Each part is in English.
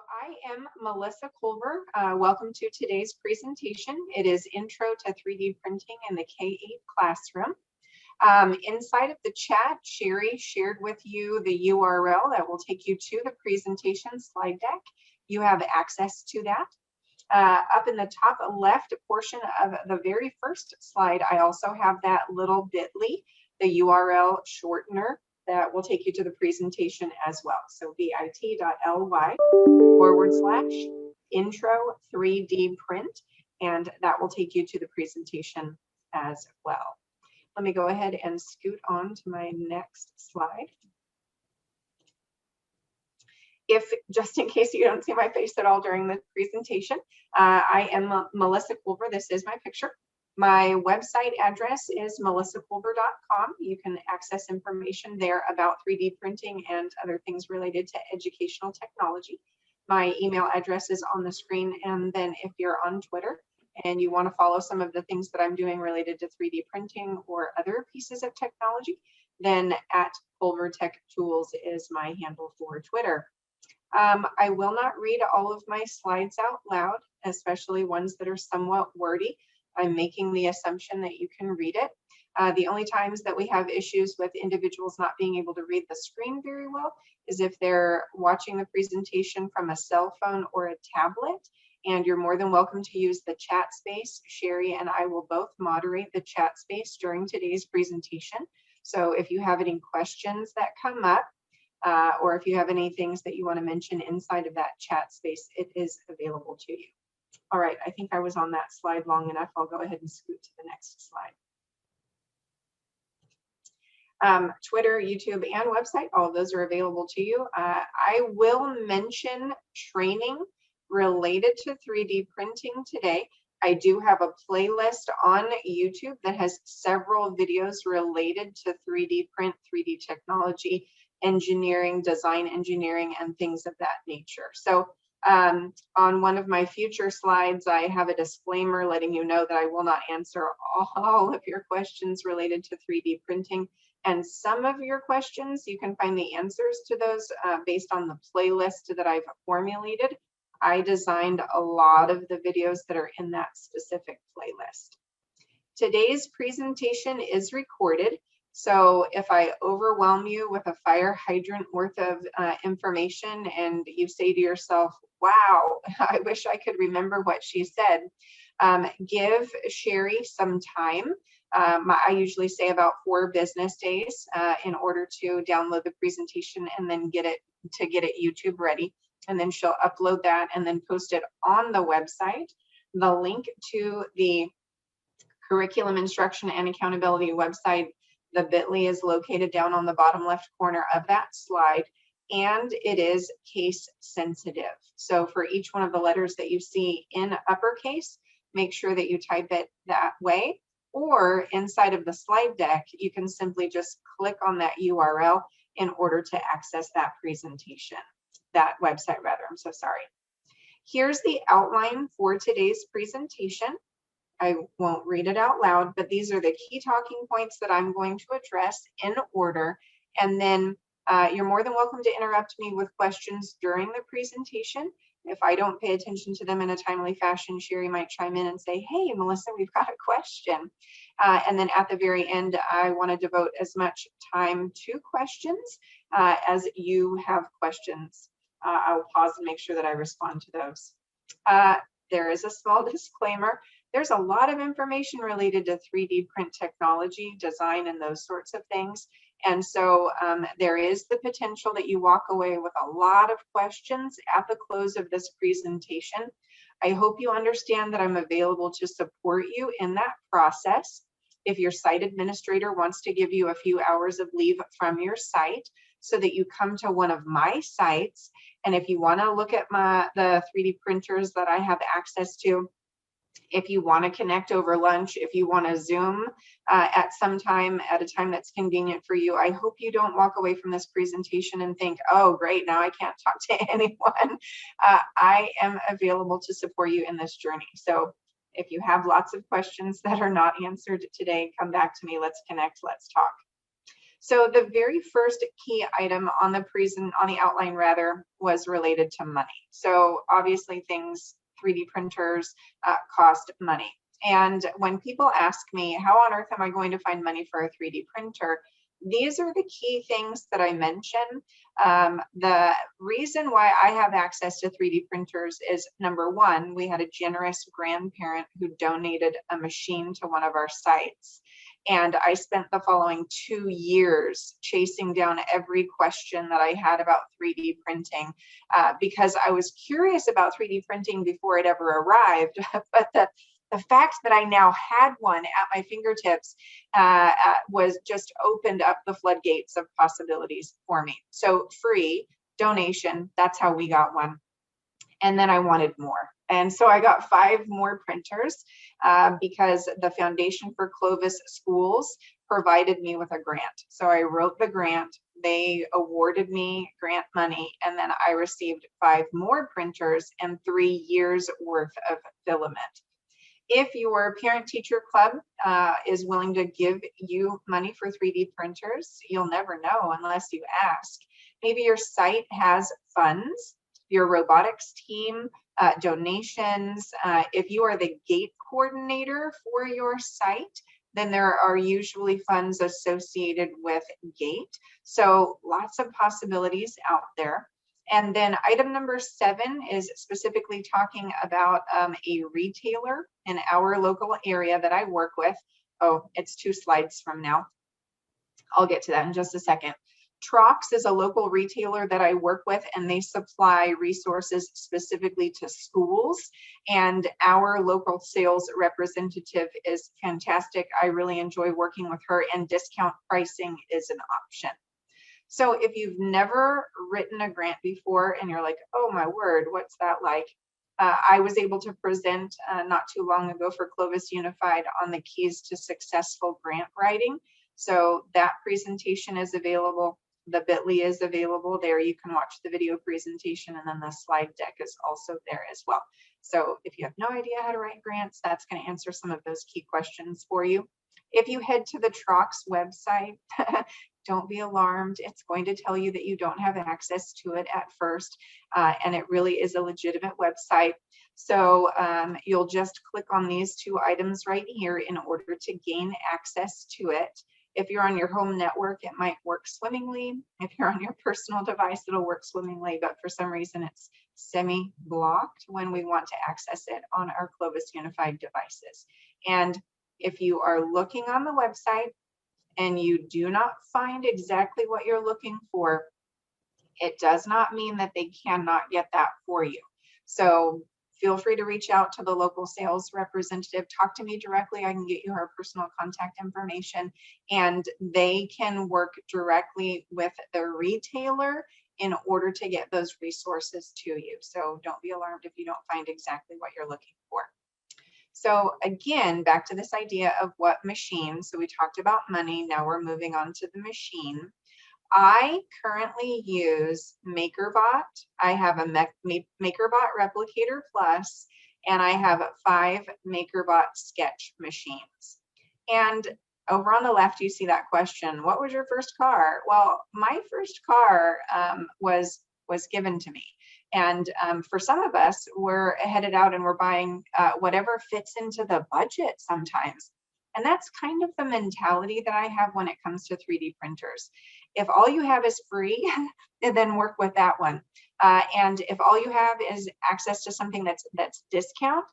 I am Melissa Culver. Welcome to today's presentation. It is Intro to 3D Printing in the K-8 classroom. Inside of the chat, Sherry shared with you the URL that will take you to the presentation slide deck. You have access to that. Up in the top left portion of the very first slide, I also have that little bit.ly, the URL shortener that will take you to the presentation as well. So bit.ly/intro 3D print, and that will take you to the presentation as well. Let me go ahead and scoot on to my next slide. If, just in case you don't see my face at all during the presentation, I am Melissa Culver. This is my picture. My website address is melissaculver.com. You can access information there about 3D printing and other things related to educational technology. My email address is on the screen, and then if you're on Twitter and you want to follow some of the things that I'm doing related to 3D printing or other pieces of technology, then @CulverTechTools is my handle for Twitter. I will not read all of my slides out loud, especially ones that are somewhat wordy. I'm making the assumption that you can read it. The only times that we have issues with individuals not being able to read the screen very well is if they're watching the presentation from a cell phone or a tablet, and you're more than welcome to use the chat space. Sherry and I will both moderate the chat space during today's presentation. So if you have any questions that come up, or if you have any things that you want to mention inside of that chat space, it is available to you. All right, I think I was on that slide long enough. I'll go ahead and scoot to the next slide. Twitter, YouTube, and website, all of those are available to you. I will mention training related to 3D printing today. I do have a playlist on YouTube that has several videos related to 3D print, 3D technology, engineering, design engineering, and things of that nature. So on one of my future slides, I have a disclaimer letting you know that I will not answer all of your questions related to 3D printing. And some of your questions, you can find the answers to those based on the playlist that I've formulated. I designed a lot of the videos that are in that specific playlist. Today's presentation is recorded. So if I overwhelm you with a fire hydrant worth of information and you say to yourself, wow, I wish I could remember what she said, give Sherry some time. I usually say about 4 business days in order to download the presentation and then get it YouTube ready. And then she'll upload that and then post it on the website. The link to the curriculum instruction and accountability website, the bit.ly, is located down on the bottom left corner of that slide, and it is case sensitive. So for each one of the letters that you see in uppercase, make sure that you type it that way, or inside of the slide deck, you can simply just click on that URL in order to access that presentation, that website rather, I'm so sorry. Here's the outline for today's presentation. I won't read it out loud, but these are the key talking points that I'm going to address in order. And then you're more than welcome to interrupt me with questions during the presentation. If I don't pay attention to them in a timely fashion, Sherry might chime in and say, hey, Melissa, we've got a question. And then at the very end, I want to devote as much time to questions as you have questions. I'll pause and make sure that I respond to those. There is a small disclaimer. There's a lot of information related to 3D print technology, design, and those sorts of things. And so there is the potential that you walk away with a lot of questions at the close of this presentation. I hope you understand that I'm available to support you in that process. If your site administrator wants to give you a few hours of leave from your site so that you come to one of my sites, and if you want to look at the 3D printers that I have access to, if you want to connect over lunch, if you want to Zoom at some time, at a time that's convenient for you, I hope you don't walk away from this presentation and think, oh, great, now I can't talk to anyone. I am available to support you in this journey. So if you have lots of questions that are not answered today, come back to me. Let's connect. Let's talk. So the very first key item on the outline rather, was related to money. So obviously things, 3D printers cost money. And when people ask me, how on earth am I going to find money for a 3D printer? These are the key things that I mention. The reason why I have access to 3D printers is, number one, we had a generous grandparent who donated a machine to one of our sites. And I spent the following 2 years chasing down every question that I had about 3D printing because I was curious about 3D printing before it ever arrived. But the fact that I now had one at my fingertips was just opened up the floodgates of possibilities for me. So free donation, that's how we got one. And then I wanted more. And so I got 5 more printers because the Foundation for Clovis Schools provided me with a grant. So I wrote the grant, they awarded me grant money, and then I received 5 more printers and 3 years worth of filament. If your parent-teacher club is willing to give you money for 3D printers, you'll never know unless you ask. Maybe your site has funds, your robotics team, donations. If you are the gate coordinator for your site, then there are usually funds associated with gate. So lots of possibilities out there. And then item number 7 is specifically talking about a retailer in our local area that I work with. Oh, it's 2 slides from now. I'll get to that in just a second. Trox is a local retailer that I work with, and they supply resources specifically to schools. And our local sales representative is fantastic. I really enjoy working with her, and discount pricing is an option. So if you've never written a grant before and you're like, oh my word, what's that like? I was able to present not too long ago for Clovis Unified on the keys to successful grant writing. So that presentation is available. The bit.ly is available there. You can watch the video presentation, and then the slide deck is also there as well. So if you have no idea how to write grants, that's going to answer some of those key questions for you. If you head to the Trox website, don't be alarmed. It's going to tell you that you don't have access to it at first, and it really is a legitimate website. So you'll just click on these 2 items right here in order to gain access to it. If you're on your home network, it might work swimmingly. If you're on your personal device, it'll work swimmingly, but for some reason it's semi-blocked when we want to access it on our Clovis Unified devices. And if you are looking on the website and you do not find exactly what you're looking for, it does not mean that they cannot get that for you. So feel free to reach out to the local sales representative. Talk to me directly. I can get you her personal contact information, and they can work directly with the retailer in order to get those resources to you. So don't be alarmed if you don't find exactly what you're looking for. So again, back to this idea of what machine. So we talked about money. Now we're moving on to the machine. I currently use MakerBot. I have a MakerBot Replicator Plus, and I have 5 MakerBot sketch machines. And over on the left, you see that question, what was your first car? Well, my first car was given to me. And for some of us, we're headed out and we're buying whatever fits into the budget sometimes. And that's kind of the mentality that I have when it comes to 3D printers. If all you have is free, then work with that one. And if all you have is access to something that's discount,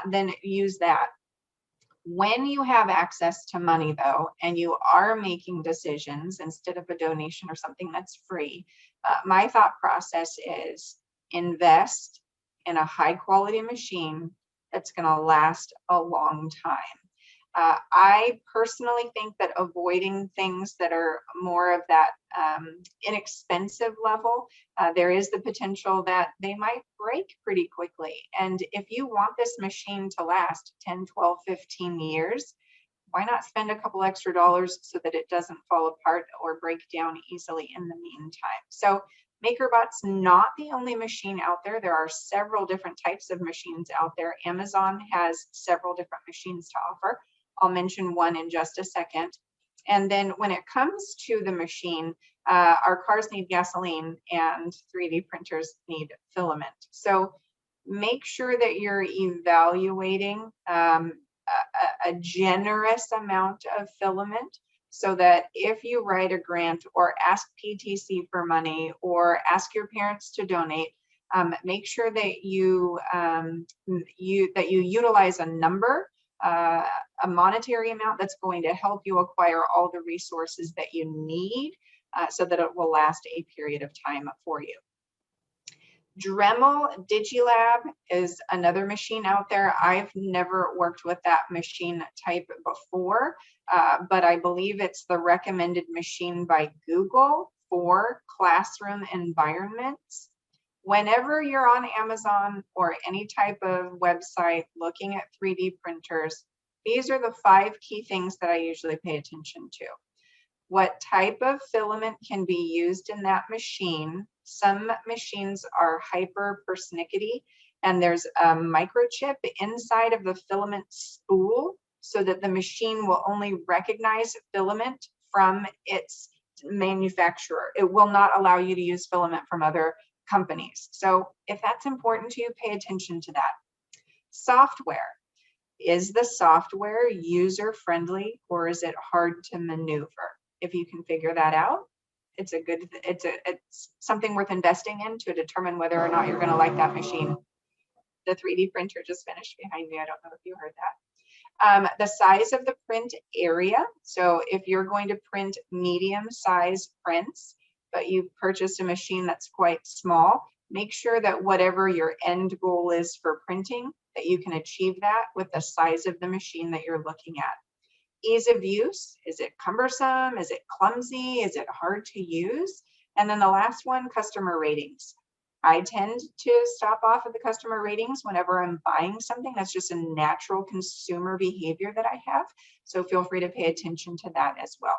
then use that. When you have access to money, though, and you are making decisions instead of a donation or something that's free, my thought process is invest in a high quality machine that's going to last a long time. I personally think that avoiding things that are more of that inexpensive level, there is the potential that they might break pretty quickly. And if you want this machine to last 10, 12, 15 years, why not spend a couple extra dollars so that it doesn't fall apart or break down easily in the meantime? So MakerBot's not the only machine out there. There are several different types of machines out there. Amazon has several different machines to offer. I'll mention one in just a second. And then when it comes to the machine, our cars need gasoline and 3D printers need filament. So make sure that you're evaluating a generous amount of filament, so that if you write a grant or ask PTC for money or ask your parents to donate, make sure that you utilize a number, a monetary amount that's going to help you acquire all the resources that you need, so that it will last a period of time for you. Dremel Digilab is another machine out there. I've never worked with that machine type before, but I believe it's the recommended machine by Google for classroom environments. Whenever you're on Amazon or any type of website looking at 3D printers, these are the 5 key things that I usually pay attention to. What type of filament can be used in that machine? Some machines are hyper persnickety, and there's a microchip inside of the filament spool so that the machine will only recognize filament from its manufacturer. It will not allow you to use filament from other companies. So if that's important to you, pay attention to that. Software. Is the software user-friendly, or is it hard to maneuver? If you can figure that out, it's something worth investing in to determine whether or not you're going to like that machine. The 3D printer just finished behind me. I don't know if you heard that. The size of the print area. So if you're going to print medium-sized prints, but you purchased a machine that's quite small, make sure that whatever your end goal is for printing, that you can achieve that with the size of the machine that you're looking at. Ease of use. Is it cumbersome? Is it clumsy? Is it hard to use? And then the last one, customer ratings. I tend to stop off at the customer ratings whenever I'm buying something. That's just a natural consumer behavior that I have. So feel free to pay attention to that as well.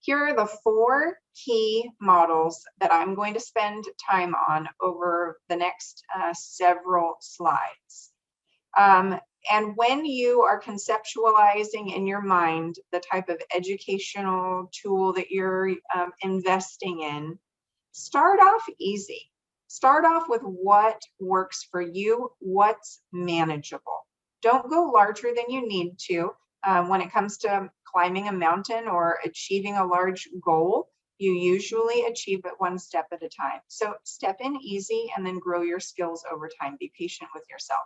Here are the 4 key models that I'm going to spend time on over the next several slides. And when you are conceptualizing in your mind the type of educational tool that you're investing in, start off easy. Start off with what works for you, what's manageable. Don't go larger than you need to. When it comes to climbing a mountain or achieving a large goal, you usually achieve it one step at a time. So step in easy and then grow your skills over time. Be patient with yourself.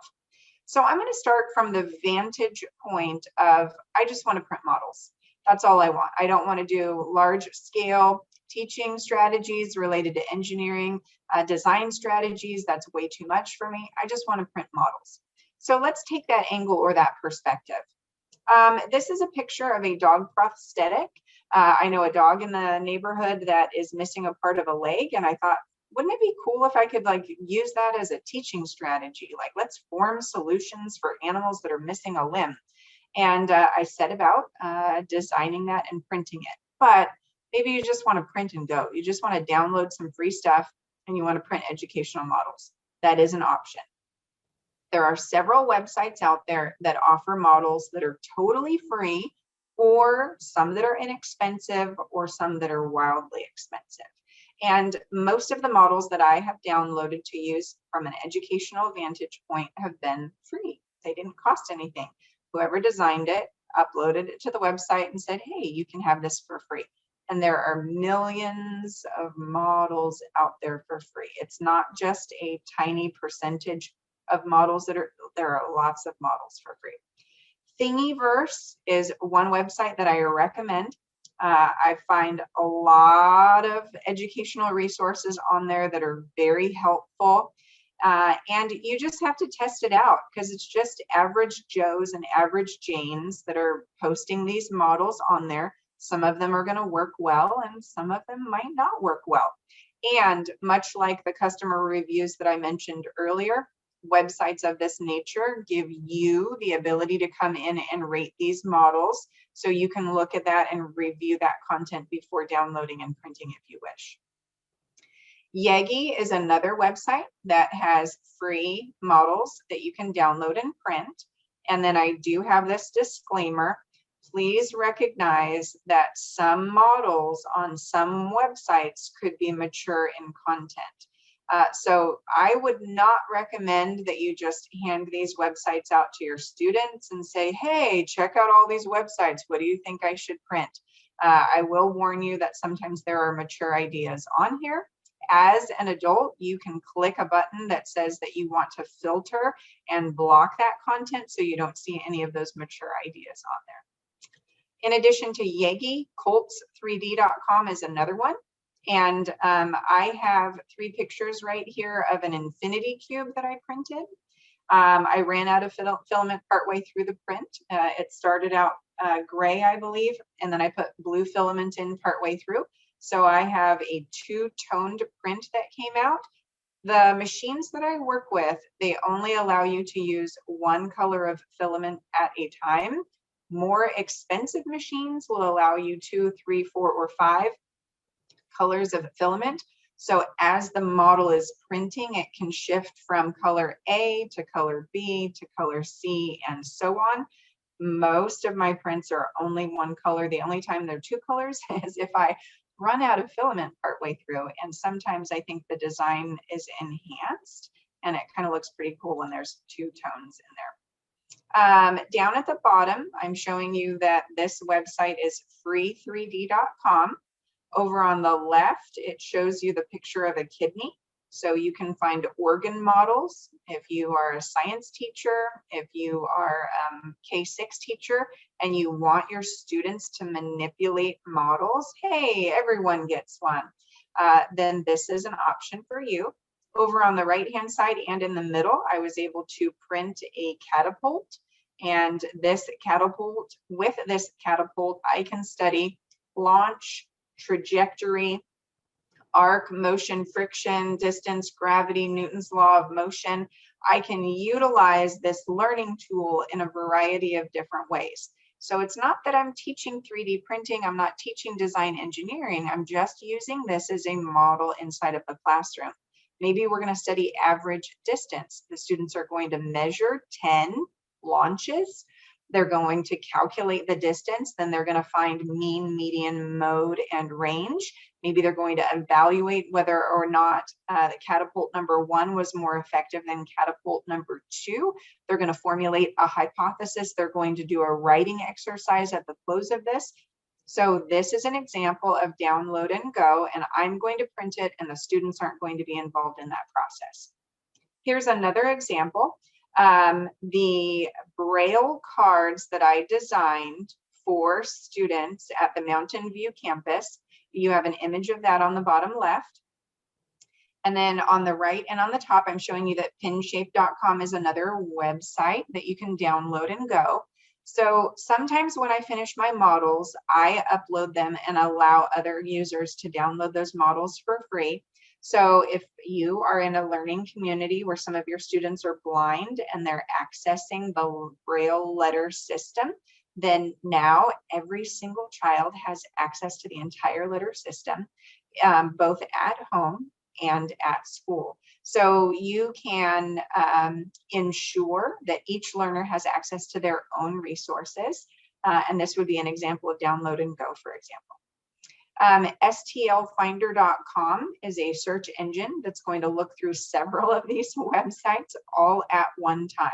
So I'm going to start from the vantage point of, I just want to print models. That's all I want. I don't want to do large scale teaching strategies related to engineering, design strategies. That's way too much for me. I just want to print models. So let's take that angle or that perspective. This is a picture of a dog prosthetic. I know a dog in the neighborhood that is missing a part of a leg, and I thought, wouldn't it be cool if I could use that as a teaching strategy? Let's form solutions for animals that are missing a limb. And I set about designing that and printing it. But maybe you just want to print and go. You just want to download some free stuff and you want to print educational models. That is an option. There are several websites out there that offer models that are totally free, or some that are inexpensive, or some that are wildly expensive. And most of the models that I have downloaded to use from an educational vantage point have been free. They didn't cost anything. Whoever designed it uploaded it to the website and said, hey, you can have this for free. And there are millions of models out there for free. It's not just a tiny percentage of models there are lots of models for free. Thingiverse is one website that I recommend. I find a lot of educational resources on there that are very helpful. And you just have to test it out, because it's just average Joes and average Janes that are posting these models on there. Some of them are going to work well and some of them might not work well. And much like the customer reviews that I mentioned earlier, websites of this nature give you the ability to come in and rate these models, so you can look at that and review that content before downloading and printing if you wish. Yegi is another website that has free models that you can download and print. And then I do have this disclaimer. please recognize that some models on some websites could be mature in content. So I would not recommend that you just hand these websites out to your students and say, hey, check out all these websites. What do you think I should print? I will warn you that sometimes there are mature ideas on here. As an adult, you can click a button that says that you want to filter and block that content so you don't see any of those mature ideas on there. In addition to Yagi, Colts3D.com is another one. And I have 3 pictures right here of an infinity cube that I printed. I ran out of filament partway through the print. It started out gray, I believe, and then I put blue filament in partway through. So I have a 2-toned print that came out. The machines that I work with, they only allow you to use 1 color of filament at a time. More expensive machines will allow you 2, 3, 4, or 5 colors of filament. So as the model is printing, it can shift from color A to color B to color C and so on. Most of my prints are only 1 color. The only time they're 2 colors is if I run out of filament partway through. And sometimes I think the design is enhanced and it kind of looks pretty cool when there's 2 tones in there. Down at the bottom, I'm showing you that this website is free3d.com. Over on the left, it shows you the picture of a kidney. So you can find organ models if you are a science teacher, if you are a K-6 teacher, and you want your students to manipulate models. Hey, everyone gets one. Then this is an option for you. Over on the right-hand side and in the middle, I was able to print a catapult. And this catapult, with this catapult, I can study launch, trajectory, arc, motion, friction, distance, gravity, Newton's law of motion. I can utilize this learning tool in a variety of different ways. So it's not that I'm teaching 3D printing, I'm not teaching design engineering, I'm just using this as a model inside of the classroom. Maybe we're going to study average distance. The students are going to measure 10 launches. They're going to calculate the distance, then they're going to find mean, median, mode, and range. Maybe they're going to evaluate whether or not the catapult number 1 was more effective than catapult number 2. They're going to formulate a hypothesis. They're going to do a writing exercise at the close of this. So this is an example of download and go, and I'm going to print it, and the students aren't going to be involved in that process. Here's another example. The Braille cards that I designed for students at the Mountain View campus, you have an image of that on the bottom left. And then on the right and on the top, I'm showing you that pinshape.com is another website that you can download and go. So sometimes when I finish my models, I upload them and allow other users to download those models for free. So if you are in a learning community where some of your students are blind and they're accessing the Braille letter system, then now every single child has access to the entire letter system, both at home and at school. So you can ensure that each learner has access to their own resources. And this would be an example of download and go, for example. STLfinder.com is a search engine that's going to look through several of these websites all at one time.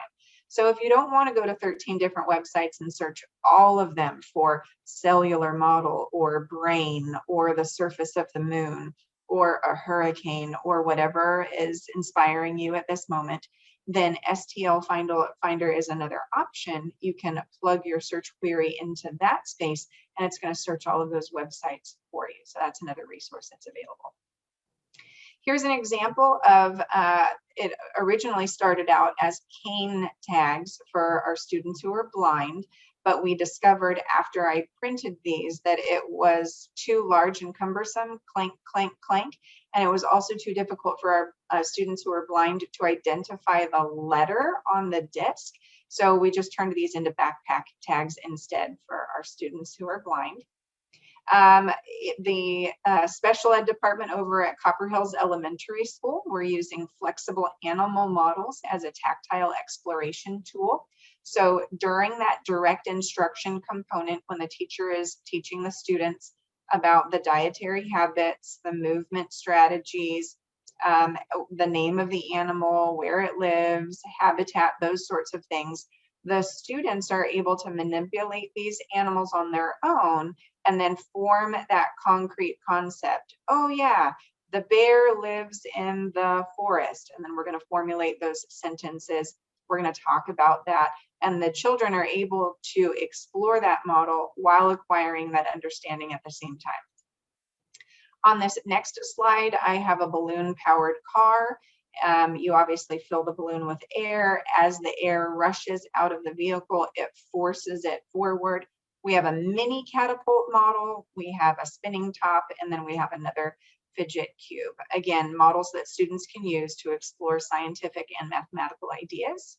So if you don't want to go to 13 different websites and search all of them for cellular model or brain or the surface of the moon or a hurricane or whatever is inspiring you at this moment, then STLfinder is another option. You can plug your search query into that space and it's going to search all of those websites for you. So that's another resource that's available. Here's an example of, it originally started out as cane tags for our students who are blind, but we discovered after I printed these that it was too large and cumbersome, clank, clank, clank, and it was also too difficult for our students who are blind to identify the letter on the disc. So we just turned these into backpack tags instead for our students who are blind. The special ed department over at Copper Hills Elementary School, we're using flexible animal models as a tactile exploration tool. So during that direct instruction component, when the teacher is teaching the students about the dietary habits, the movement strategies, the name of the animal, where it lives, habitat, those sorts of things, the students are able to manipulate these animals on their own and then form that concrete concept. Oh yeah, the bear lives in the forest. And then we're going to formulate those sentences. We're going to talk about that. And the children are able to explore that model while acquiring that understanding at the same time. On this next slide, I have a balloon powered car. You obviously fill the balloon with air. As the air rushes out of the vehicle, it forces it forward. We have a mini catapult model. We have a spinning top, and then we have another fidget cube. Again, models that students can use to explore scientific and mathematical ideas.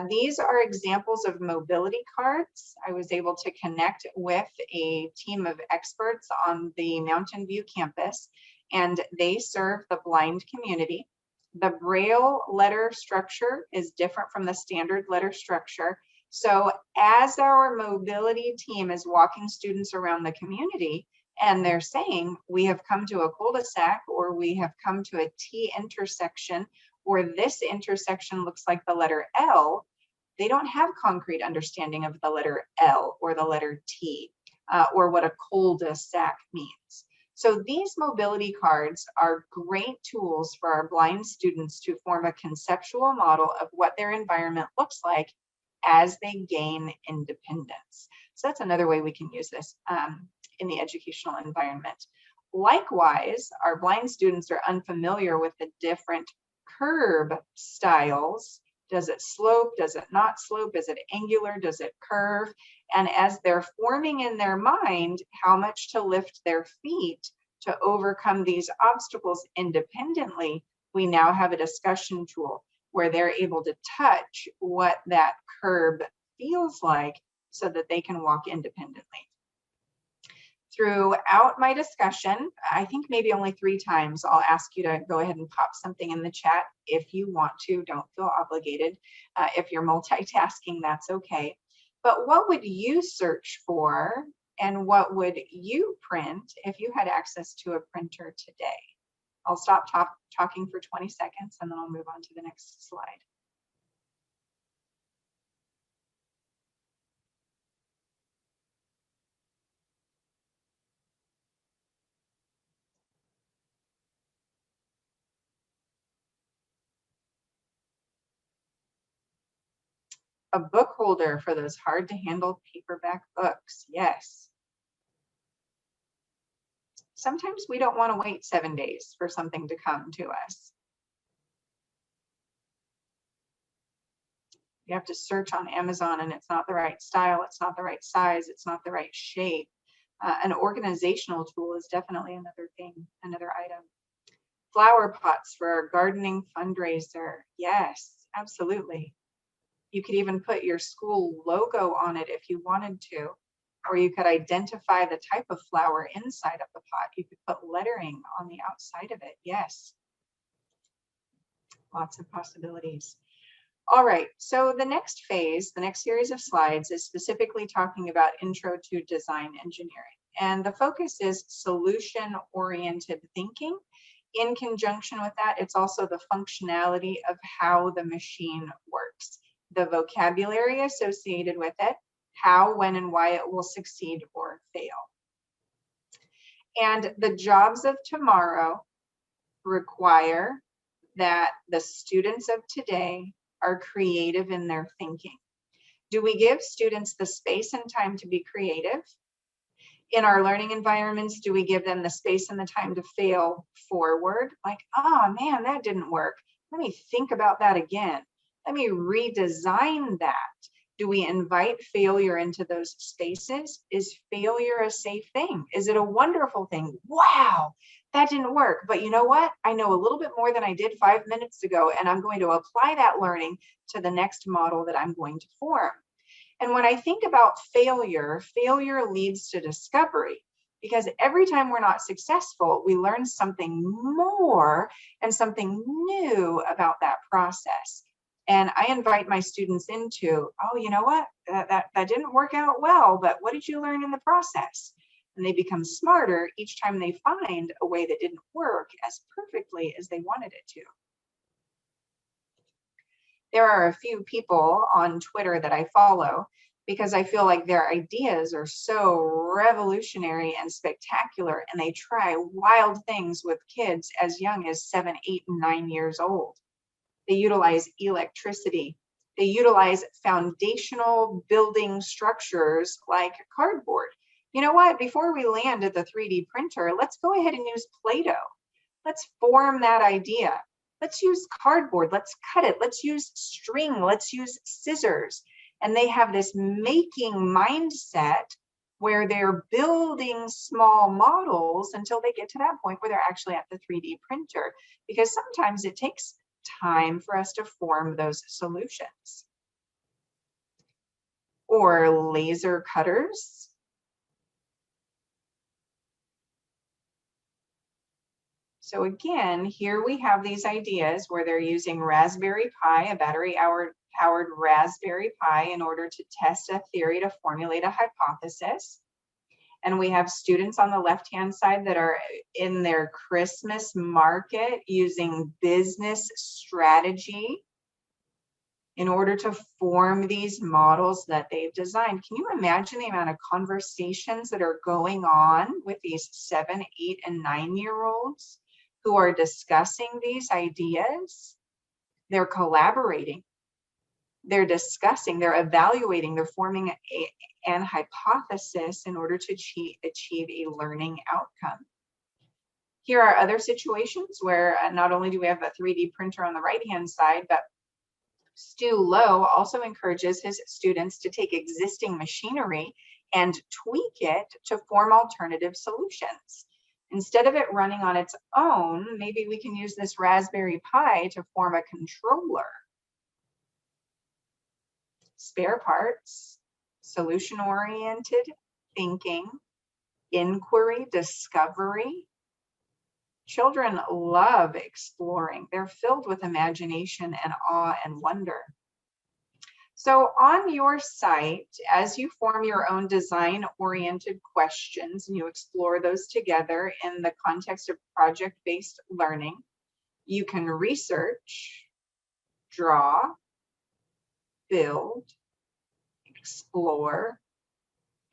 These are examples of mobility carts. I was able to connect with a team of experts on the Mountain View campus, and they serve the blind community. The Braille letter structure is different from the standard letter structure. So as our mobility team is walking students around the community, and they're saying, we have come to a cul-de-sac, or we have come to a T intersection, or this intersection looks like the letter L, they don't have concrete understanding of the letter L or the letter T or what a cul-de-sac means. So these mobility cards are great tools for our blind students to form a conceptual model of what their environment looks like as they gain independence. So that's another way we can use this in the educational environment. Likewise, our blind students are unfamiliar with the different curb styles. Does it slope? Does it not slope? Is it angular? Does it curve? And as they're forming in their mind how much to lift their feet to overcome these obstacles independently, we now have a discussion tool where they're able to touch what that curb feels like so that they can walk independently. Throughout my discussion, I think maybe only 3 times, I'll ask you to go ahead and pop something in the chat if you want to. Don't feel obligated. If you're multitasking, that's okay. But what would you search for, and what would you print if you had access to a printer today? I'll stop talking for 20 seconds, and then I'll move on to the next slide. A book holder for those hard to handle paperback books. Yes. Sometimes we don't want to wait 7 days for something to come to us. You have to search on Amazon and it's not the right style, it's not the right size, it's not the right shape. An organizational tool is definitely another thing, another item. Flower pots for our gardening fundraiser. Yes, absolutely. You could even put your school logo on it if you wanted to, or you could identify the type of flower inside of the pot. You could put lettering on the outside of it. Yes. Lots of possibilities. All right, so the next phase, the next series of slides is specifically talking about Intro to Design Engineering. And the focus is solution-oriented thinking. In conjunction with that, it's also the functionality of how the machine works, the vocabulary associated with it, how, when, and why it will succeed or fail. And the jobs of tomorrow require that the students of today are creative in their thinking. Do we give students the space and time to be creative? In our learning environments, do we give them the space and the time to fail forward? Like, oh man, that didn't work. Let me think about that again. Let me redesign that. Do we invite failure into those spaces? Is failure a safe thing? Is it a wonderful thing? Wow, that didn't work. But you know what? I know a little bit more than I did 5 minutes ago, and I'm going to apply that learning to the next model that I'm going to form. And when I think about failure, failure leads to discovery, because every time we're not successful, we learn something more and something new about that process. And I invite my students into, oh, you know what, that didn't work out well, but what did you learn in the process? And they become smarter each time they find a way that didn't work as perfectly as they wanted it to. There are a few people on Twitter that I follow because I feel like their ideas are so revolutionary and spectacular, and they try wild things with kids as young as 7, 8, and 9 years old. They utilize electricity. They utilize foundational building structures like cardboard. You know what? Before we land at the 3D printer, let's go ahead and use Play-Doh. Let's form that idea. Let's use cardboard. Let's cut it. Let's use string. Let's use scissors. And they have this making mindset where they're building small models until they get to that point where they're actually at the 3D printer, because sometimes it takes time for us to form those solutions. Or laser cutters. So again, here we have these ideas where they're using Raspberry Pi, a battery-powered Raspberry Pi, in order to test a theory to formulate a hypothesis. And we have students on the left-hand side that are in their Christmas market using business strategy in order to form these models that they've designed. Can you imagine the amount of conversations that are going on with these 7, 8, and 9-year-olds who are discussing these ideas? They're collaborating, they're discussing, they're evaluating, they're forming an hypothesis in order to achieve a learning outcome. Here are other situations where not only do we have a 3D printer on the right-hand side, but Stu Lowe also encourages his students to take existing machinery and tweak it to form alternative solutions. Instead of it running on its own, maybe we can use this Raspberry Pi to form a controller. Spare parts, solution-oriented thinking, inquiry, discovery. Children love exploring. They're filled with imagination and awe and wonder. So on your site, as you form your own design-oriented questions and you explore those together in the context of project-based learning, you can research, draw, build, explore,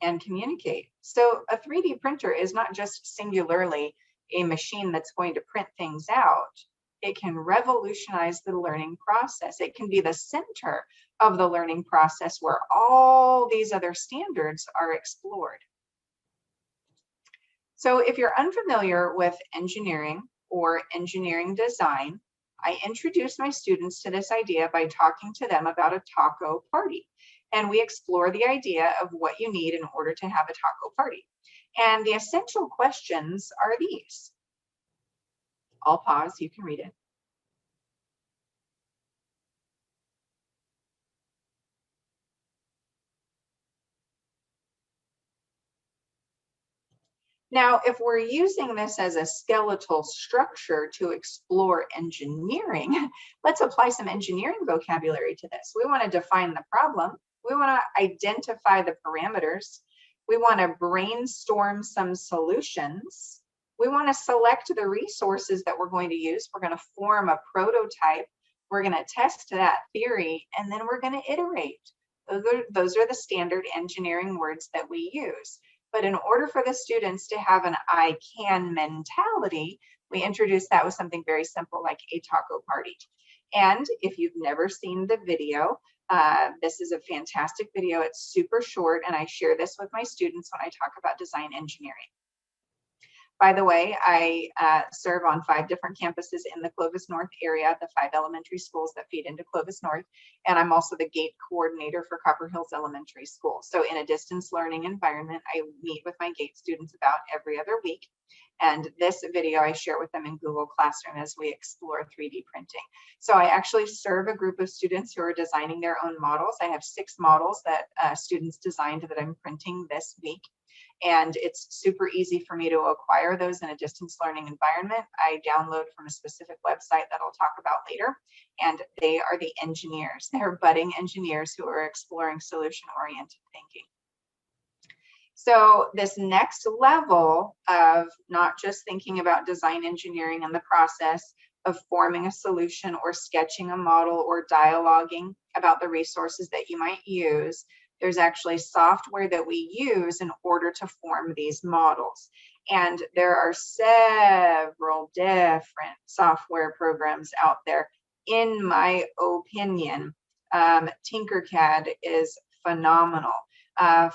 and communicate. So a 3D printer is not just singularly a machine that's going to print things out. It can revolutionize the learning process. It can be the center of the learning process where all these other standards are explored. So if you're unfamiliar with engineering or engineering design, I introduce my students to this idea by talking to them about a taco party. And we explore the idea of what you need in order to have a taco party. And the essential questions are these. I'll pause, you can read it. Now, if we're using this as a skeletal structure to explore engineering, let's apply some engineering vocabulary to this. We want to define the problem. We want to identify the parameters. We want to brainstorm some solutions. We want to select the resources that we're going to use. We're going to form a prototype. We're going to test that theory, and then we're going to iterate. Those are the standard engineering words that we use. But in order for the students to have an I can mentality, we introduce that with something very simple like a taco party. And if you've never seen the video, this is a fantastic video. It's super short, and I share this with my students when I talk about design engineering. By the way, I serve on 5 different campuses in the Clovis North area, the 5 elementary schools that feed into Clovis North, and I'm also the GATE coordinator for Copper Hills Elementary School. So in a distance learning environment, I meet with my GATE students about every other week, and this video I share with them in Google Classroom as we explore 3D printing. So I actually serve a group of students who are designing their own models. I have 6 models that students designed that I'm printing this week. And it's super easy for me to acquire those in a distance learning environment. I download from a specific website that I'll talk about later. And they are the engineers. They're budding engineers who are exploring solution-oriented thinking. So this next level of not just thinking about design engineering and the process of forming a solution or sketching a model or dialoguing about the resources that you might use, there's actually software that we use in order to form these models. And there are several different software programs out there. In my opinion, TINKERCAD is phenomenal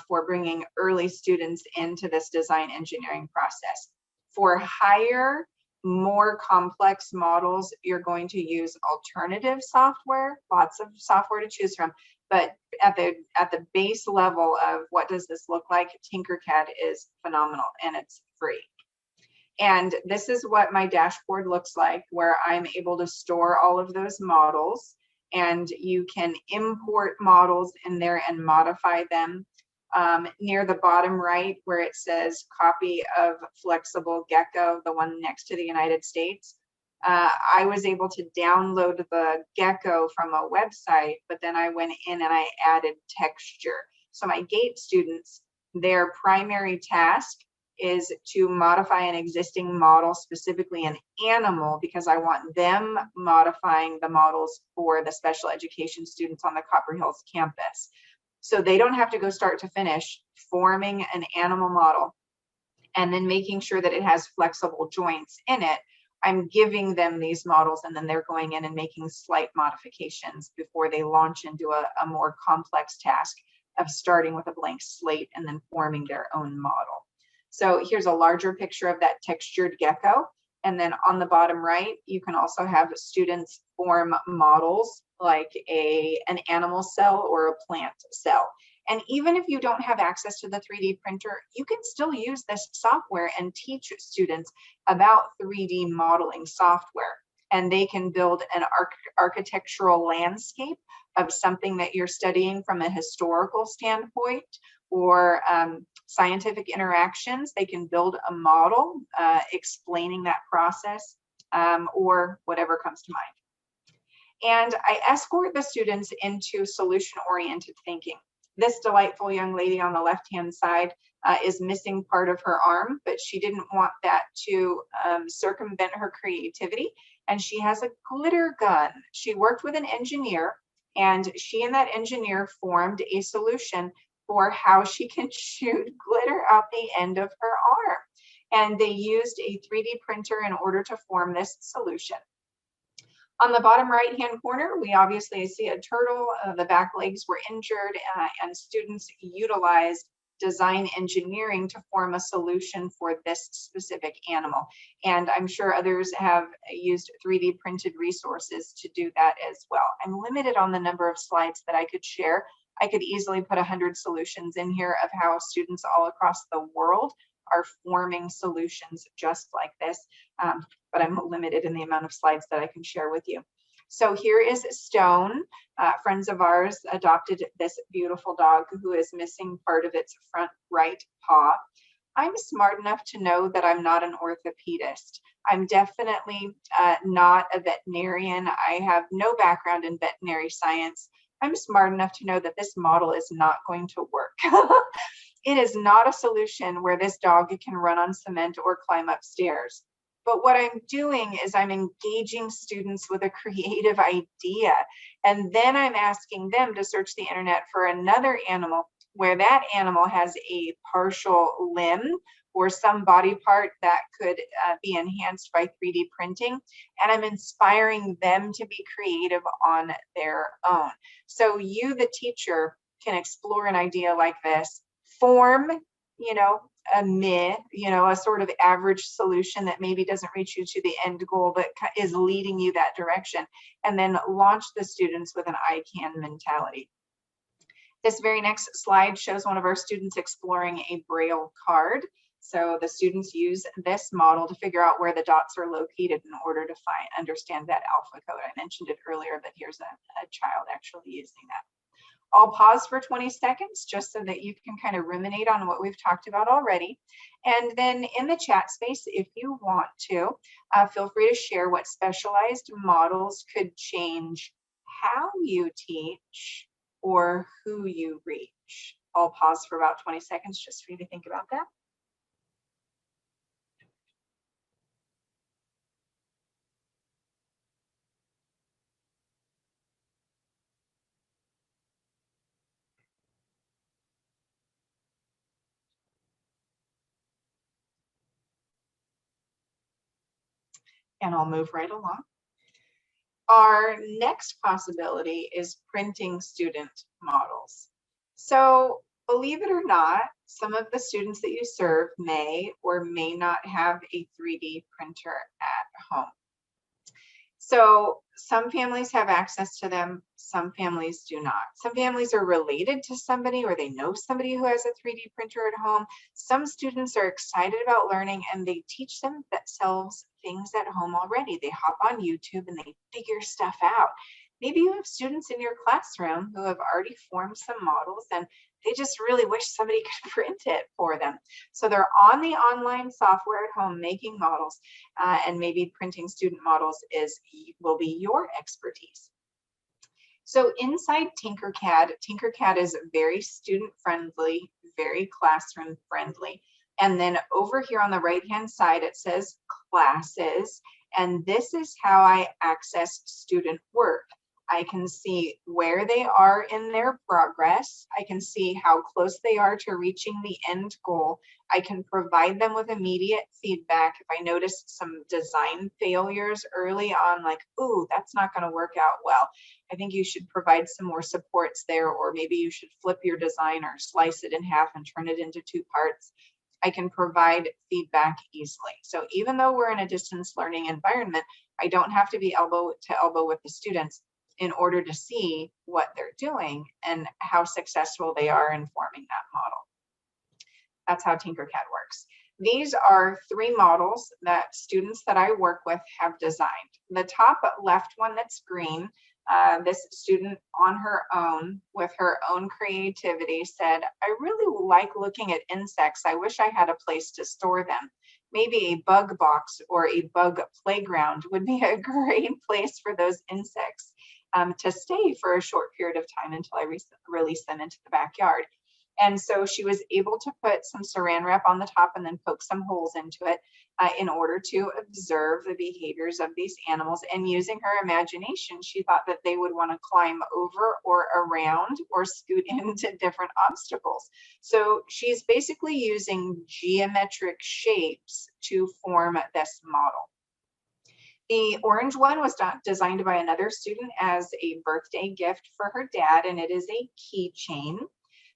for bringing early students into this design engineering process. For higher, more complex models, you're going to use alternative software, lots of software to choose from. But at the base level of what does this look like, TINKERCAD is phenomenal and it's free. And this is what my dashboard looks like, where I'm able to store all of those models, and you can import models in there and modify them. Near the bottom right where it says copy of flexible gecko, the one next to the United States, I was able to download the gecko from a website, but then I went in and I added texture. So my GATE students, their primary task is to modify an existing model, specifically an animal, because I want them modifying the models for the special education students on the Copper Hills campus. So they don't have to go start to finish forming an animal model and then making sure that it has flexible joints in it. I'm giving them these models, and then they're going in and making slight modifications before they launch into a more complex task of starting with a blank slate and then forming their own model. So here's a larger picture of that textured gecko. And then on the bottom right, you can also have students form models like an animal cell or a plant cell. And even if you don't have access to the 3D printer, you can still use this software and teach students about 3D modeling software. And they can build an architectural landscape of something that you're studying from a historical standpoint, or scientific interactions. They can build a model explaining that process, or whatever comes to mind. And I escort the students into solution-oriented thinking. This delightful young lady on the left-hand side is missing part of her arm, but she didn't want that to circumvent her creativity. And she has a glitter gun. She worked with an engineer, and she and that engineer formed a solution for how she can shoot glitter out the end of her arm. And they used a 3D printer in order to form this solution. On the bottom right-hand corner, we obviously see a turtle. The back legs were injured, and students utilized design engineering to form a solution for this specific animal. And I'm sure others have used 3D printed resources to do that as well. I'm limited on the number of slides that I could share. I could easily put 100 solutions in here of how students all across the world are forming solutions just like this, but I'm limited in the amount of slides that I can share with you. So here is Stone. Friends of ours adopted this beautiful dog who is missing part of its front right paw. I'm smart enough to know that I'm not an orthopedist. I'm definitely not a veterinarian. I have no background in veterinary science. I'm smart enough to know that this model is not going to work. It is not a solution where this dog can run on cement or climb upstairs. But what I'm doing is I'm engaging students with a creative idea. And then I'm asking them to search the internet for another animal where that animal has a partial limb or some body part that could be enhanced by 3D printing. And I'm inspiring them to be creative on their own. So you, the teacher, can explore an idea like this, form, a sort of average solution that maybe doesn't reach you to the end goal, but is leading you that direction, and then launch the students with an I can mentality. This very next slide shows one of our students exploring a Braille card. So the students use this model to figure out where the dots are located in order to understand that alpha code. I mentioned it earlier, but here's a child actually using that. I'll pause for 20 seconds just so that you can kind of ruminate on what we've talked about already. And then in the chat space, if you want to, feel free to share what specialized models could change how you teach or who you reach. I'll pause for about 20 seconds just for you to think about that. And I'll move right along. Our next possibility is printing student models. So believe it or not, some of the students that you serve may or may not have a 3D printer at home. So some families have access to them, some families do not. Some families are related to somebody or they know somebody who has a 3D printer at home. Some students are excited about learning and they teach themselves things at home already. They hop on YouTube and they figure stuff out. Maybe you have students in your classroom who have already formed some models and they just really wish somebody could print it for them. So they're on the online software at home making models, and maybe printing student models will be your expertise. So inside TinkerCAD, TinkerCAD is very student friendly, very classroom friendly. And then over here on the right-hand side, it says classes. And this is how I access student work. I can see where they are in their progress. I can see how close they are to reaching the end goal. I can provide them with immediate feedback. If I noticed some design failures early on, like, ooh, that's not going to work out well, I think you should provide some more supports there, or maybe you should flip your design or slice it in half and turn it into 2 parts. I can provide feedback easily. So even though we're in a distance learning environment, I don't have to be elbow to elbow with the students in order to see what they're doing and how successful they are in forming that model. That's how TinkerCAD works. These are 3 models that students that I work with have designed. The top left one that's green, this student on her own with her own creativity said, I really like looking at insects. I wish I had a place to store them. Maybe a bug box or a bug playground would be a great place for those insects to stay for a short period of time until I release them into the backyard. And so she was able to put some saran wrap on the top and then poke some holes into it in order to observe the behaviors of these animals. And using her imagination, she thought that they would want to climb over or around or scoot into different obstacles. So she's basically using geometric shapes to form this model. The orange one was designed by another student as a birthday gift for her dad, and it is a keychain.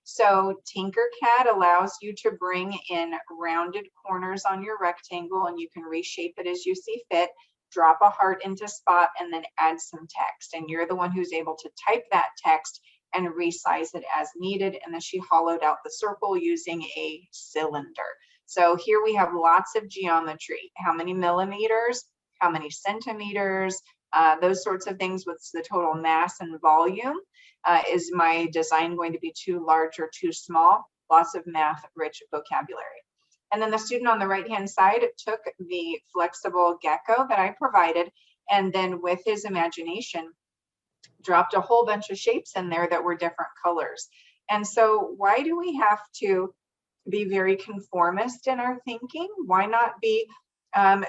So TinkerCAD allows you to bring in rounded corners on your rectangle, and you can reshape it as you see fit, drop a heart into spot, and then add some text. And you're the one who's able to type that text and resize it as needed. And then she hollowed out the circle using a cylinder. So here we have lots of geometry. How many millimeters? How many centimeters, those sorts of things. What's the total mass and volume? Is my design going to be too large or too small? Lots of math-rich vocabulary. And then the student on the right-hand side took the flexible gecko that I provided, and then with his imagination, dropped a whole bunch of shapes in there that were different colors. And so why do we have to be very conformist in our thinking? Why not be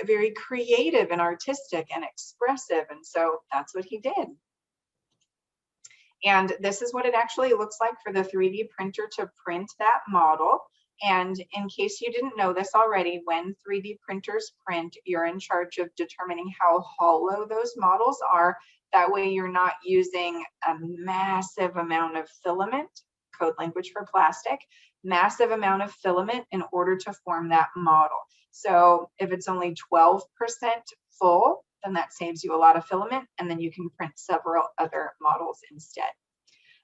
very creative and artistic and expressive? And so that's what he did. And this is what it actually looks like for the 3D printer to print that model. And in case you didn't know this already, when 3D printers print, you're in charge of determining how hollow those models are. That way you're not using a massive amount of filament, code language for plastic, massive amount of filament in order to form that model. So if it's only 12% full, then that saves you a lot of filament, and then you can print several other models instead.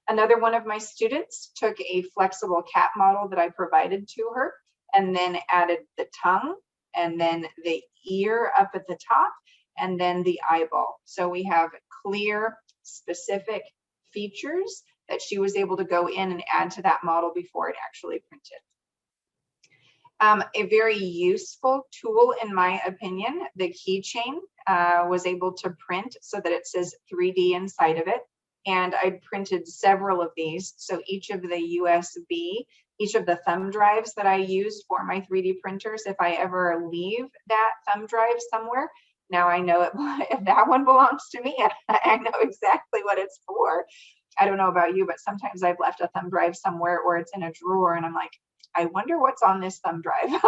Another one of my students took a flexible cat model that I provided to her and then added the tongue and then the ear up at the top and then the eyeball. So we have clear, specific features that she was able to go in and add to that model before it actually printed. A very useful tool, in my opinion, the keychain was able to print so that it says 3D inside of it. And I printed several of these. So each of the USB, each of the thumb drives that I used for my 3D printers, if I ever leave that thumb drive somewhere, now I know if that one belongs to me, I know exactly what it's for. I don't know about you, but sometimes I've left a thumb drive somewhere or it's in a drawer and I'm like, I wonder what's on this thumb drive.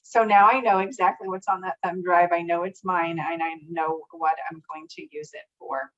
So now I know exactly what's on that thumb drive. I know it's mine and I know what I'm going to use it for.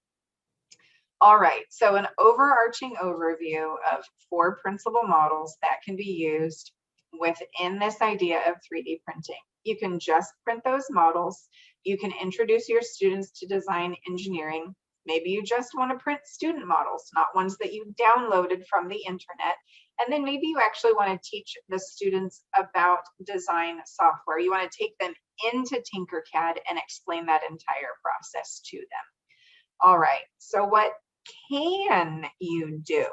All right, so an overarching overview of 4 principal models that can be used within this idea of 3D printing. You can just print those models. You can introduce your students to design engineering. Maybe you just want to print student models, not ones that you downloaded from the internet. And then maybe you actually want to teach the students about design software. You want to take them into TINKERCAD and explain that entire process to them. All right, so what can you do?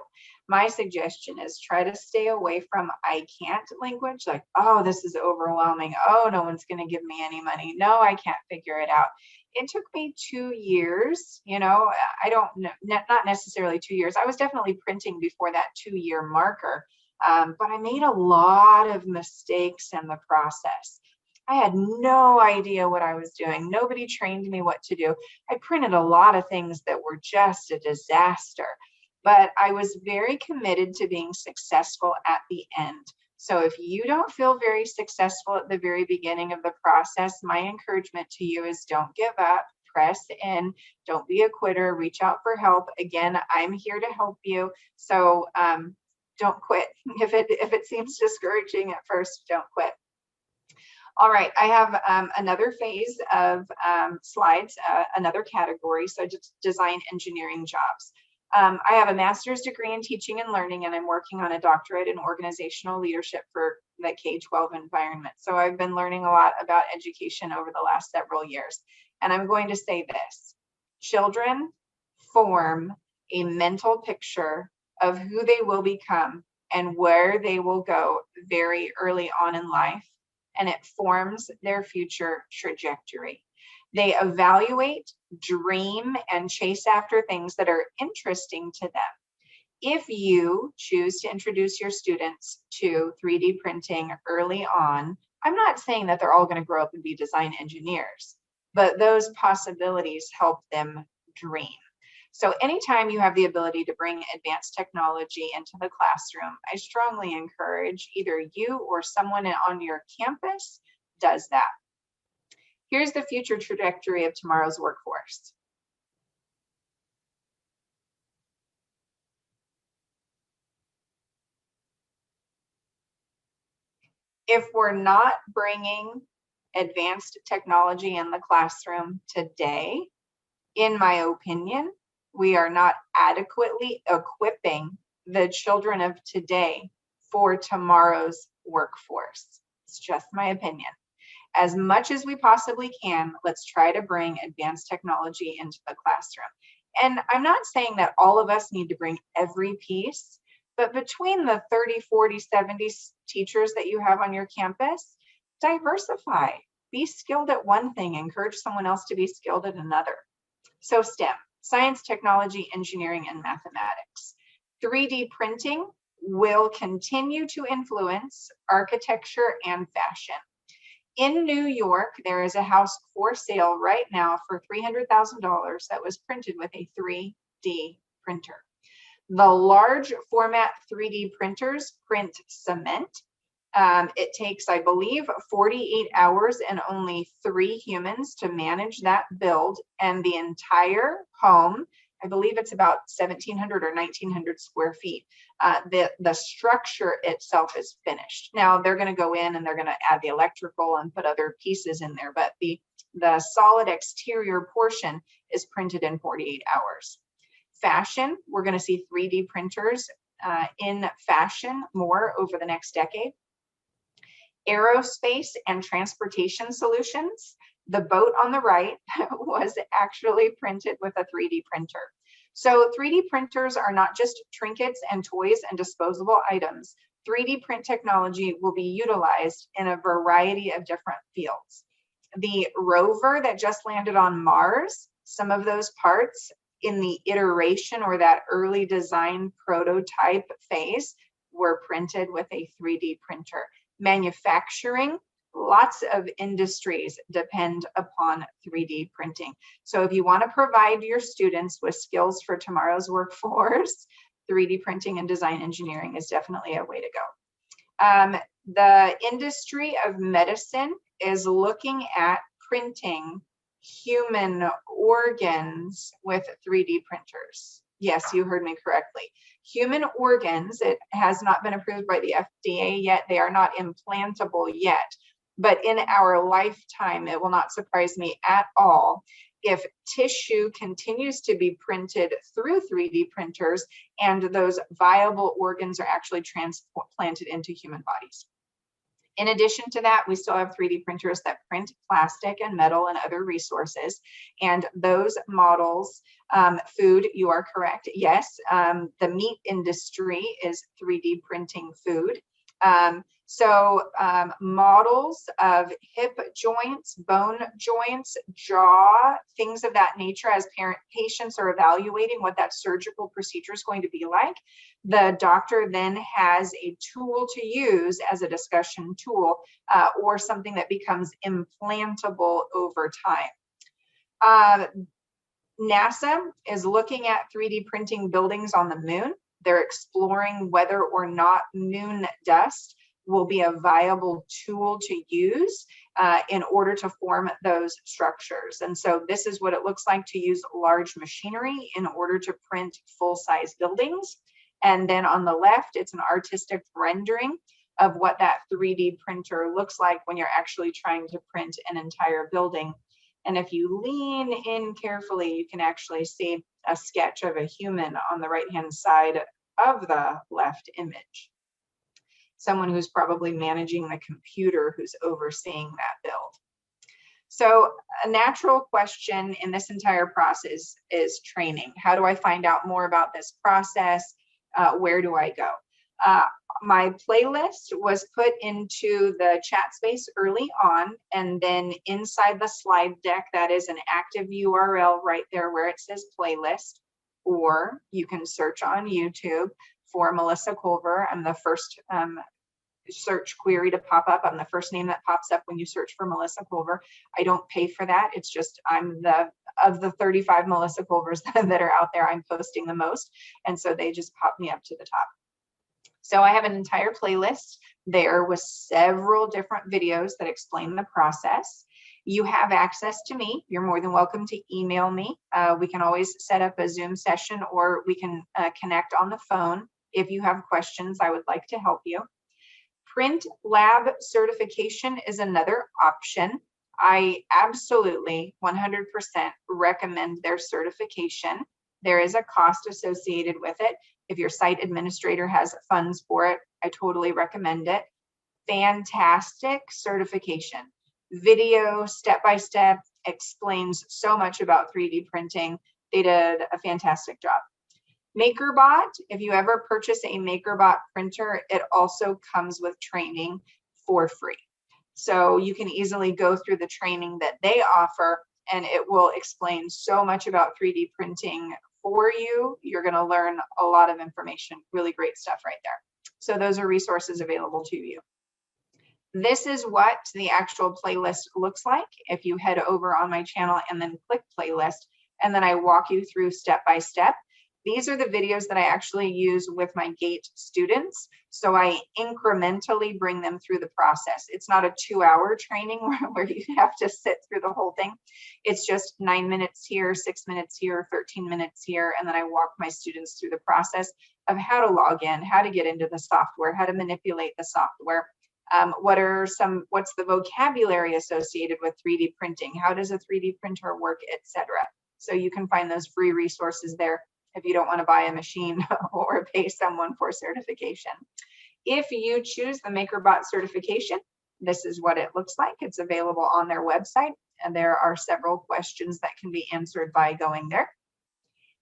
My suggestion is try to stay away from I can't language, like, oh, this is overwhelming. Oh, no one's going to give me any money. No, I can't figure it out. It took me 2 years, you know, I don't know, not necessarily 2 years. I was definitely printing before that 2-year marker, but I made a lot of mistakes in the process. I had no idea what I was doing. Nobody trained me what to do. I printed a lot of things that were just a disaster, but I was very committed to being successful at the end. So if you don't feel very successful at the very beginning of the process, my encouragement to you is don't give up, press in, don't be a quitter, reach out for help. Again, I'm here to help you. So don't quit. If it seems discouraging at first, don't quit. All right, I have another phase of slides, another category, so just design engineering jobs. I have a master's degree in teaching and learning, and I'm working on a doctorate in organizational leadership for the K-12 environment. So I've been learning a lot about education over the last several years. And I'm going to say this: children form a mental picture of who they will become and where they will go very early on in life, and it forms their future trajectory. They evaluate, dream, and chase after things that are interesting to them. If you choose to introduce your students to 3D printing early on, I'm not saying that they're all going to grow up and be design engineers, but those possibilities help them dream. So anytime you have the ability to bring advanced technology into the classroom, I strongly encourage either you or someone on your campus does that. Here's the future trajectory of tomorrow's workforce. If we're not bringing advanced technology in the classroom today, in my opinion, we are not adequately equipping the children of today for tomorrow's workforce. It's just my opinion. As much as we possibly can, let's try to bring advanced technology into the classroom. And I'm not saying that all of us need to bring every piece, but between the 30, 40, 70 teachers that you have on your campus, diversify. Be skilled at one thing, encourage someone else to be skilled at another. So STEM, science, technology, engineering, and mathematics. 3D printing will continue to influence architecture and fashion. In New York, there is a house for sale right now for $300,000 that was printed with a 3D printer. The large format 3D printers print cement. It takes, I believe, 48 hours and only 3 humans to manage that build, and the entire home, I believe it's about 1,700 or 1,900 square feet. The structure itself is finished. Now they're going to go in and they're going to add the electrical and put other pieces in there, but the solid exterior portion is printed in 48 hours. Fashion, we're going to see 3D printers in fashion more over the next decade. Aerospace and transportation solutions. The boat on the right was actually printed with a 3D printer. So 3D printers are not just trinkets and toys and disposable items. 3D print technology will be utilized in a variety of different fields. The rover that just landed on Mars, some of those parts in the iteration or that early design prototype phase were printed with a 3D printer. Manufacturing, lots of industries depend upon 3D printing. So if you want to provide your students with skills for tomorrow's workforce, 3D printing and design engineering is definitely a way to go. The industry of medicine is looking at printing human organs with 3D printers. Yes, you heard me correctly. Human organs, it has not been approved by the FDA yet. They are not implantable yet. But in our lifetime, it will not surprise me at all if tissue continues to be printed through 3D printers and those viable organs are actually transplanted into human bodies. In addition to that, we still have 3D printers that print plastic and metal and other resources. And those models, food, you are correct. Yes, the meat industry is 3D printing food. Models of hip joints, bone joints, jaw, things of that nature, as patients are evaluating what that surgical procedure is going to be like, the doctor then has a tool to use as a discussion tool or something that becomes implantable over time. NASA is looking at 3D printing buildings on the moon. They're exploring whether or not moon dust will be a viable tool to use in order to form those structures. And so this is what it looks like to use large machinery in order to print full-size buildings. And then on the left, it's an artistic rendering of what that 3D printer looks like when you're actually trying to print an entire building. And if you lean in carefully, you can actually see a sketch of a human on the right-hand side of the left image. Someone who's probably managing the computer who's overseeing that build. So a natural question in this entire process is training. How do I find out more about this process? Where do I go? My playlist was put into the chat space early on, and then inside the slide deck, that is an active URL right there where it says playlist, or you can search on YouTube for Melissa Culver. I'm the first search query to pop up. I'm the first name that pops up when you search for Melissa Culver. I don't pay for that. It's just of the 35 Melissa Culvers that are out there, I'm posting the most. And so they just pop me up to the top. So I have an entire playlist there with several different videos that explain the process. You have access to me. You're more than welcome to email me. We can always set up a Zoom session, or we can connect on the phone. If you have questions, I would like to help you. Print lab certification is another option. I absolutely 100% recommend their certification. There is a cost associated with it. If your site administrator has funds for it, I totally recommend it. Fantastic certification. Video, step-by-step, explains so much about 3D printing. They did a fantastic job. MakerBot, if you ever purchase a MakerBot printer, it also comes with training for free. So you can easily go through the training that they offer, and it will explain so much about 3D printing for you. You're going to learn a lot of information, really great stuff right there. So those are resources available to you. This is what the actual playlist looks like. If you head over on my channel and then click playlist, and then I walk you through step by step. These are the videos that I actually use with my GATE students. So I incrementally bring them through the process. It's not a 2-hour training where you have to sit through the whole thing. It's just 9 minutes here, 6 minutes here, 13 minutes here. And then I walk my students through the process of how to log in, how to get into the software, how to manipulate the software. What's the vocabulary associated with 3D printing? How does a 3D printer work, etc. So you can find those free resources there if you don't want to buy a machine or pay someone for certification. If you choose the MakerBot certification, this is what it looks like. It's available on their website, and there are several questions that can be answered by going there.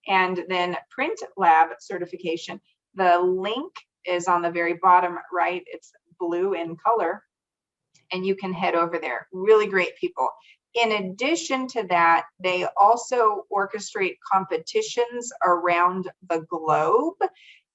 and then Print Lab certification. The link is on the very bottom right. It's blue in color, and you can head over there. Really great people. In addition to that, they also orchestrate competitions around the globe,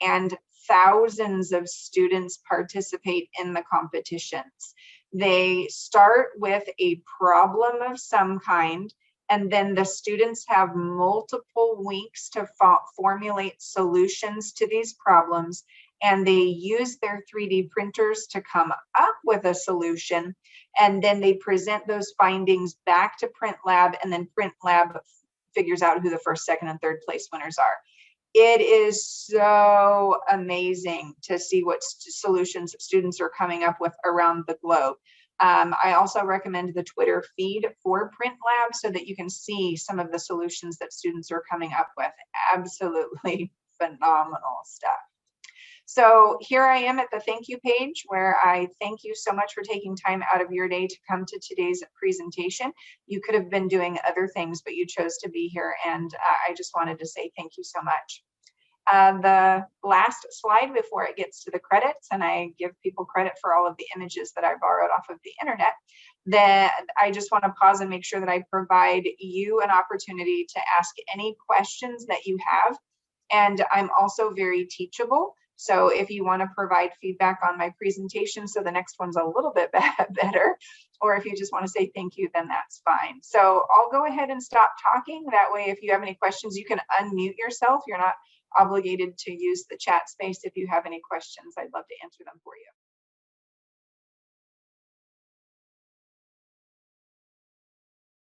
and thousands of students participate in the competitions. They start with a problem of some kind, and then the students have multiple weeks to formulate solutions to these problems, and they use their 3D printers to come up with a solution, and then they present those findings back to Print Lab, and then Print Lab figures out who the first, second, and third place winners are. It is so amazing to see what solutions students are coming up with around the globe. I also recommend the Twitter feed for Print Lab so that you can see some of the solutions that students are coming up with. Absolutely phenomenal stuff. So here I am at the thank you page, where I thank you so much for taking time out of your day to come to today's presentation. You could have been doing other things, but you chose to be here, and I just wanted to say thank you so much. The last slide before it gets to the credits, and I give people credit for all of the images that I borrowed off of the internet, then I just want to pause and make sure that I provide you an opportunity to ask any questions that you have. And I'm also very teachable. So if you want to provide feedback on my presentation so the next one's a little bit better, or if you just want to say thank you, then that's fine. So I'll go ahead and stop talking. That way, if you have any questions, you can unmute yourself. You're not obligated to use the chat space. If you have any questions, I'd love to answer them for you.